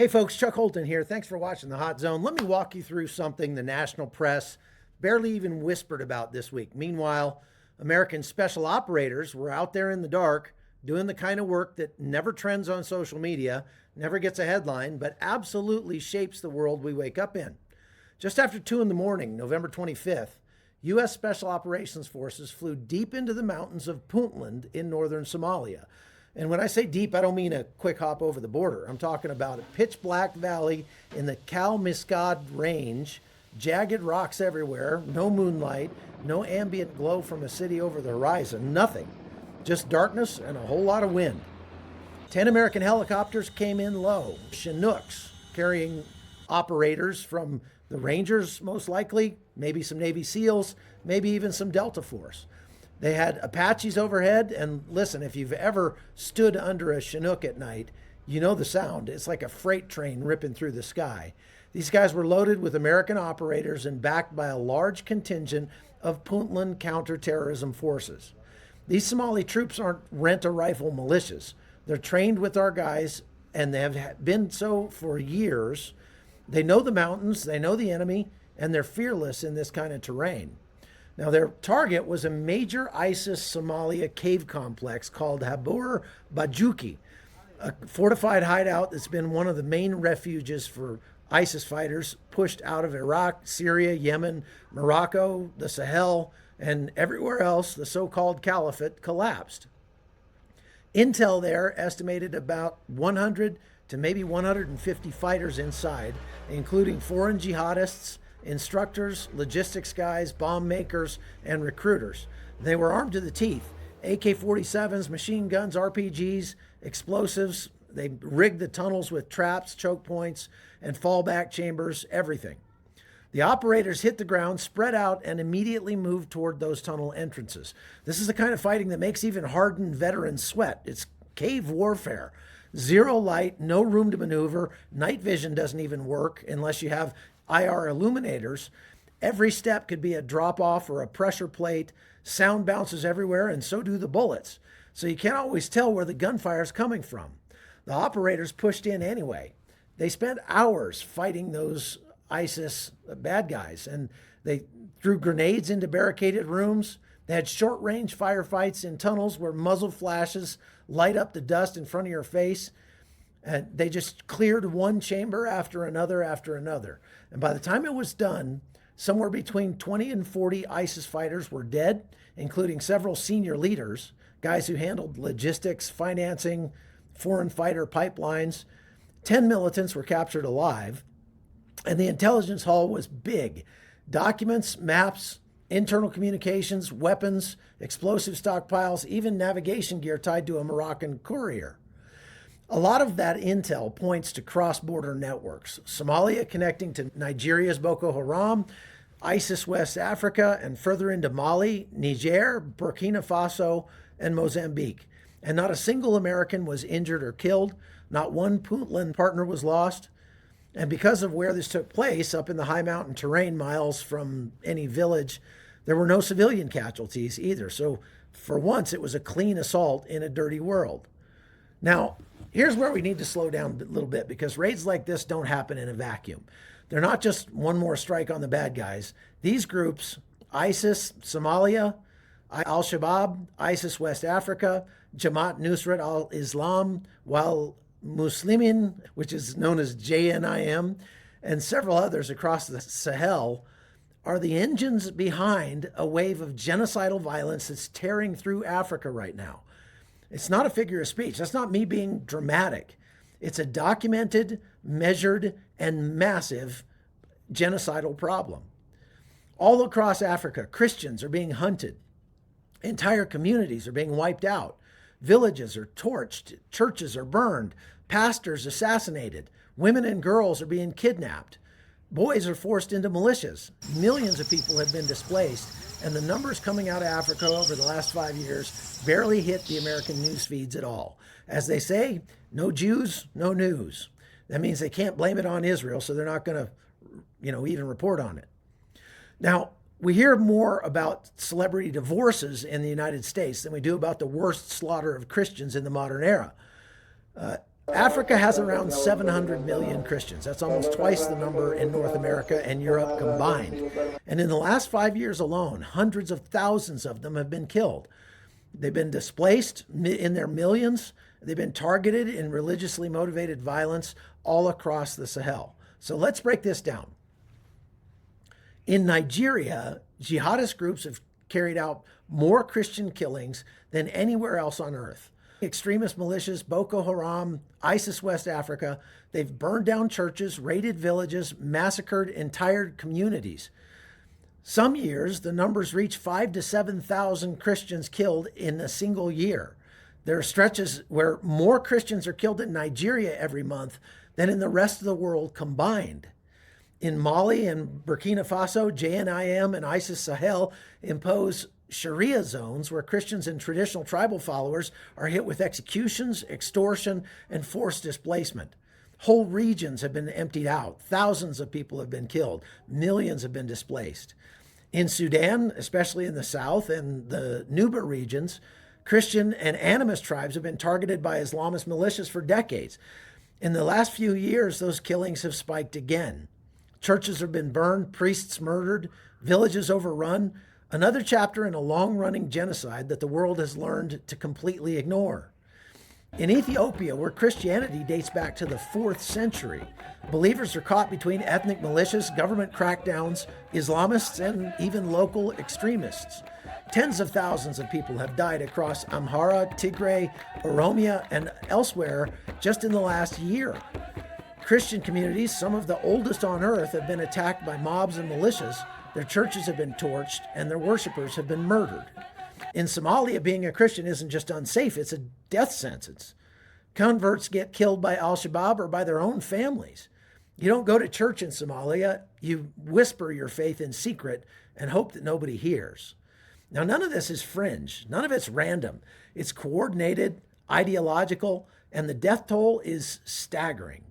Hey folks, Chuck Holton here. Thanks for watching The Hot Zone. Let me walk you through something the national press barely even whispered about this week. Meanwhile, American special operators were out there in the dark doing the kind of work that never trends on social media, never gets a headline, but absolutely shapes the world we wake up in. Just after 2 in the morning, November 25th, U.S. Special Operations Forces flew deep into the mountains of Puntland in northern Somalia. And when I say deep, I don't mean a quick hop over the border. I'm talking about a pitch black valley in the Kalmiskad Range, jagged rocks everywhere, no moonlight, no ambient glow from a city over the horizon, nothing. Just darkness and a whole lot of wind. 10 American helicopters came in low, Chinooks, carrying operators from the Rangers, most likely, maybe some Navy SEALs, maybe even some Delta Force. They had Apaches overhead, and listen, if you've ever stood under a Chinook at night, you know the sound. It's like a freight train ripping through the sky. These guys were loaded with American operators and backed by a large contingent of Puntland counterterrorism forces. These Somali troops aren't rent-a-rifle militias. They're trained with our guys, and they have been so for years. They know the mountains, they know the enemy, and they're fearless in this kind of terrain. Now, their target was a major ISIS-Somalia cave complex called Habur Bajuki, a fortified hideout that's been one of the main refuges for ISIS fighters pushed out of Iraq, Syria, Yemen, Morocco, the Sahel, and everywhere else the so-called caliphate collapsed. Intel there estimated about 100 to maybe 150 fighters inside, including foreign jihadists, instructors, logistics guys, bomb makers, and recruiters. They were armed to the teeth. AK-47s, machine guns, RPGs, explosives. They rigged the tunnels with traps, choke points, and fallback chambers, everything. The operators hit the ground, spread out, and immediately moved toward those tunnel entrances. This is the kind of fighting that makes even hardened veterans sweat. It's cave warfare. Zero light, no room to maneuver. Night vision doesn't even work unless you have IR illuminators. Every step could be a drop-off or a pressure plate. Sound bounces everywhere, and so do the bullets. So you can't always tell where the gunfire is coming from. The operators pushed in anyway. They spent hours fighting those ISIS bad guys, and they threw grenades into barricaded rooms. They had short-range firefights in tunnels where muzzle flashes light up the dust in front of your face. And they just cleared one chamber after another after another. And by the time it was done, somewhere between 20 and 40 ISIS fighters were dead, including several senior leaders, guys who handled logistics, financing, foreign fighter pipelines. 10 militants were captured alive. And the intelligence haul was big. Documents, maps, internal communications, weapons, explosive stockpiles, even navigation gear tied to a Moroccan courier. A lot of that intel points to cross-border networks. Somalia connecting to Nigeria's Boko Haram, ISIS West Africa, and further into Mali, Niger, Burkina Faso, and Mozambique. And not a single American was injured or killed. Not one Puntland partner was lost. And because of where this took place, up in the high mountain terrain miles from any village, there were no civilian casualties either. So for once, it was a clean assault in a dirty world. Now, here's where we need to slow down a little bit, because raids like this don't happen in a vacuum. They're not just one more strike on the bad guys. These groups, ISIS, Somalia, Al-Shabaab, ISIS West Africa, Jamaat Nusrat al-Islam, Wal Muslimin, which is known as JNIM, and several others across the Sahel, are the engines behind a wave of genocidal violence that's tearing through Africa right now. It's not a figure of speech. That's not me being dramatic. It's a documented, measured, and massive genocidal problem. All across Africa, Christians are being hunted. Entire communities are being wiped out. Villages are torched. Churches are burned. Pastors assassinated. Women and girls are being kidnapped. Boys are forced into militias. Millions of people have been displaced, and the numbers coming out of Africa over the last 5 years barely hit the American news feeds at all. As they say, no Jews, no news. That means they can't blame it on Israel, so they're not going to, even report on it. Now, we hear more about celebrity divorces in the United States than we do about the worst slaughter of Christians in the modern era. Africa has around 700 million Christians. That's almost twice the number in North America and Europe combined. And in the last 5 years alone, hundreds of thousands of them have been killed. They've been displaced in their millions. They've been targeted in religiously motivated violence all across the Sahel. So let's break this down. In Nigeria, jihadist groups have carried out more Christian killings than anywhere else on earth. Extremist militias, Boko Haram, ISIS West Africa, they've burned down churches, raided villages, massacred entire communities. Some years, the numbers reach 5,000 to 7,000 Christians killed in a single year. There are stretches where more Christians are killed in Nigeria every month than in the rest of the world combined. In Mali and Burkina Faso, JNIM and ISIS Sahel impose Sharia zones where Christians and traditional tribal followers are hit with executions, extortion, and forced displacement. Whole regions have been emptied out. Thousands of people have been killed. Millions have been displaced. In Sudan, especially in the south and the Nuba regions, Christian and animist tribes have been targeted by Islamist militias for decades. In the last few years, those killings have spiked again. Churches have been burned, priests murdered, villages overrun. Another chapter in a long-running genocide that the world has learned to completely ignore. In Ethiopia, where Christianity dates back to the 4th century, believers are caught between ethnic militias, government crackdowns, Islamists, and even local extremists. Tens of thousands of people have died across Amhara, Tigray, Oromia, and elsewhere just in the last year. Christian communities, some of the oldest on earth, have been attacked by mobs and militias. Their churches have been torched, and their worshipers have been murdered. In Somalia, being a Christian isn't just unsafe, it's a death sentence. Converts get killed by Al-Shabaab or by their own families. You don't go to church in Somalia, you whisper your faith in secret and hope that nobody hears. Now, none of this is fringe. None of it's random. It's coordinated, ideological, and the death toll is staggering.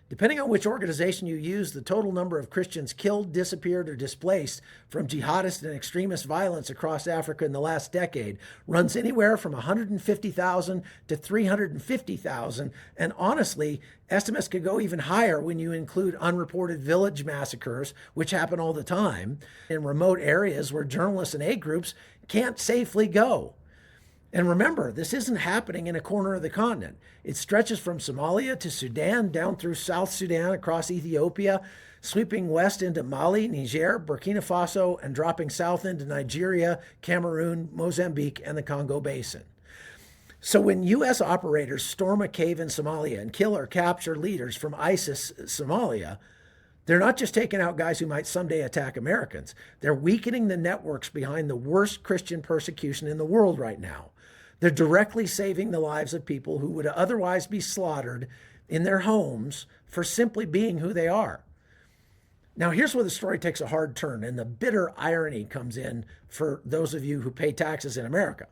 Depending on which organization you use, the total number of Christians killed, disappeared, or displaced from jihadist and extremist violence across Africa in the last decade runs anywhere from 150,000 to 350,000. And honestly, estimates could go even higher when you include unreported village massacres, which happen all the time in remote areas where journalists and aid groups can't safely go. And remember, this isn't happening in a corner of the continent. It stretches from Somalia to Sudan, down through South Sudan, across Ethiopia, sweeping west into Mali, Niger, Burkina Faso, and dropping south into Nigeria, Cameroon, Mozambique, and the Congo Basin. So when U.S. operators storm a cave in Somalia and kill or capture leaders from ISIS-Somalia, they're not just taking out guys who might someday attack Americans. They're weakening the networks behind the worst Christian persecution in the world right now. They're directly saving the lives of people who would otherwise be slaughtered in their homes for simply being who they are. Now, here's where the story takes a hard turn, and the bitter irony comes in for those of you who pay taxes in America.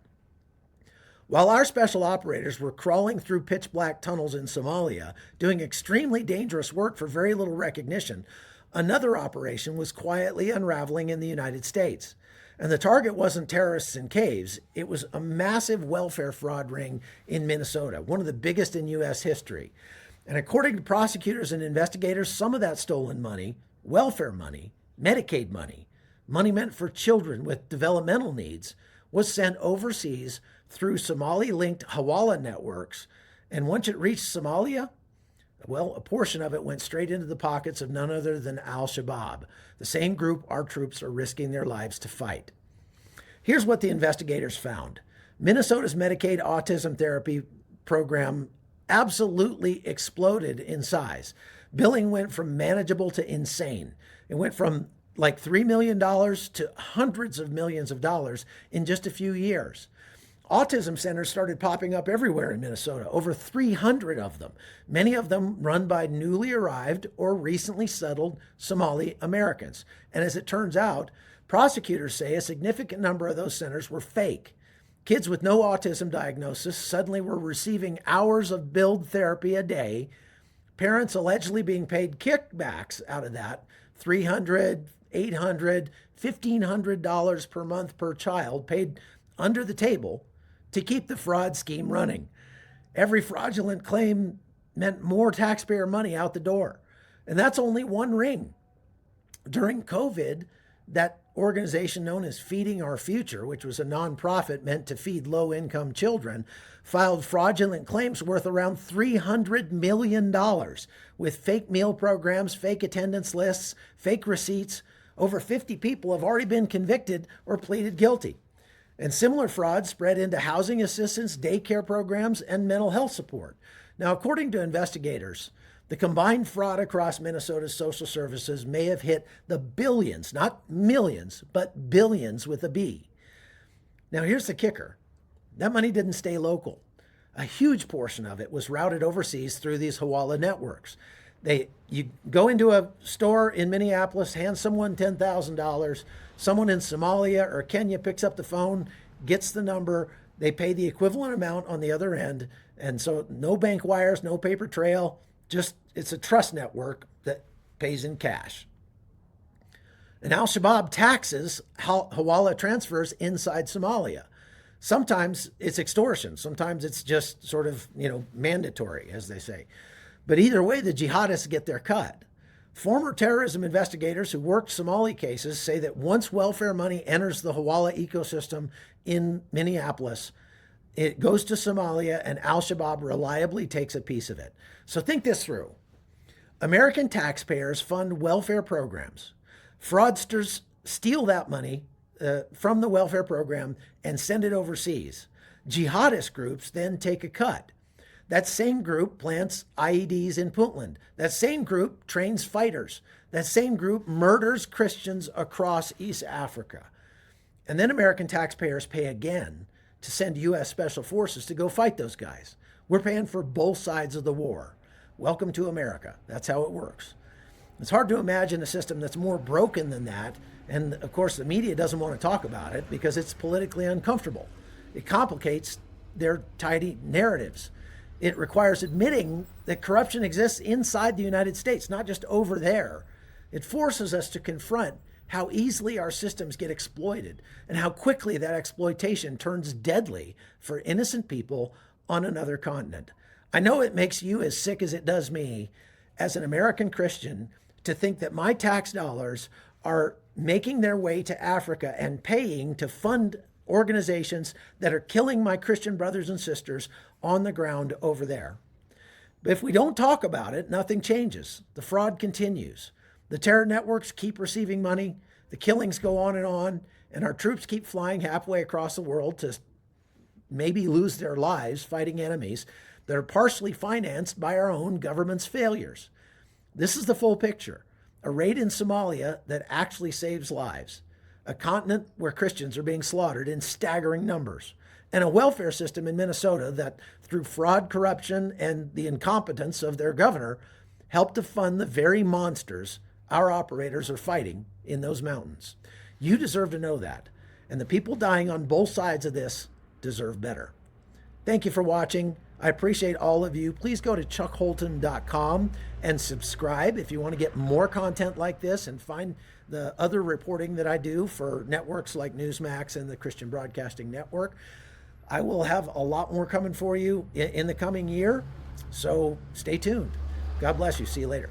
While our special operators were crawling through pitch-black tunnels in Somalia, doing extremely dangerous work for very little recognition, another operation was quietly unraveling in the United States. And the target wasn't terrorists in caves. It was a massive welfare fraud ring in Minnesota, one of the biggest in U.S. history. And according to prosecutors and investigators, some of that stolen money, welfare money, Medicaid money, money meant for children with developmental needs, was sent overseas through Somali-linked Hawala networks. And once it reached Somalia, well, a portion of it went straight into the pockets of none other than Al-Shabaab, the same group our troops are risking their lives to fight. Here's what the investigators found. Minnesota's Medicaid autism therapy program absolutely exploded in size. Billing went from manageable to insane. It went from like $3 million to hundreds of millions of dollars in just a few years. Autism centers started popping up everywhere in Minnesota, over 300 of them, many of them run by newly arrived or recently settled Somali Americans. And as it turns out, prosecutors say a significant number of those centers were fake. Kids with no autism diagnosis suddenly were receiving hours of billed therapy a day, parents allegedly being paid kickbacks out of that, $300, $800, $1,500 per month per child, paid under the table to keep the fraud scheme running. Every fraudulent claim meant more taxpayer money out the door. And that's only one ring. During COVID, that organization known as Feeding Our Future, which was a nonprofit meant to feed low-income children, filed fraudulent claims worth around $300 million with fake meal programs, fake attendance lists, fake receipts. Over 50 people have already been convicted or pleaded guilty. And similar frauds spread into housing assistance, daycare programs, and mental health support. Now, according to investigators, the combined fraud across Minnesota's social services may have hit the billions, not millions, but billions with a B. Now, here's the kicker. That money didn't stay local. A huge portion of it was routed overseas through these Hawala networks. You go into a store in Minneapolis, hand someone $10,000, someone in Somalia or Kenya picks up the phone, gets the number, they pay the equivalent amount on the other end, and so no bank wires, no paper trail, just it's a trust network that pays in cash. And Al-Shabaab taxes Hawala transfers inside Somalia. Sometimes it's extortion. Sometimes it's just sort of, mandatory, as they say. But either way, the jihadists get their cut. Former terrorism investigators who worked Somali cases say that once welfare money enters the Hawala ecosystem in Minneapolis, it goes to Somalia and Al-Shabaab reliably takes a piece of it. So think this through. American taxpayers fund welfare programs. Fraudsters steal that money from the welfare program and send it overseas. Jihadist groups then take a cut. That same group plants IEDs in Puntland. That same group trains fighters. That same group murders Christians across East Africa. And then American taxpayers pay again to send U.S. Special Forces to go fight those guys. We're paying for both sides of the war. Welcome to America. That's how it works. It's hard to imagine a system that's more broken than that. And of course, the media doesn't want to talk about it because it's politically uncomfortable. It complicates their tidy narratives. It requires admitting that corruption exists inside the United States, not just over there. It forces us to confront how easily our systems get exploited and how quickly that exploitation turns deadly for innocent people on another continent. I know it makes you as sick as it does me as an American Christian to think that my tax dollars are making their way to Africa and paying to fund organizations that are killing my Christian brothers and sisters on the ground over there. But if we don't talk about it, nothing changes. The fraud continues. The terror networks keep receiving money, the killings go on, and our troops keep flying halfway across the world to maybe lose their lives fighting enemies that are partially financed by our own government's failures. This is the full picture. A raid in Somalia that actually saves lives. A continent where Christians are being slaughtered in staggering numbers. And a welfare system in Minnesota that, through fraud, corruption, and the incompetence of their governor, helped to fund the very monsters our operators are fighting in those mountains. You deserve to know that. And the people dying on both sides of this deserve better. Thank you for watching. I appreciate all of you. Please go to chuckholton.com and subscribe if you want to get more content like this and find the other reporting that I do for networks like Newsmax and the Christian Broadcasting Network. I will have a lot more coming for you in the coming year, so stay tuned. God bless you. See you later.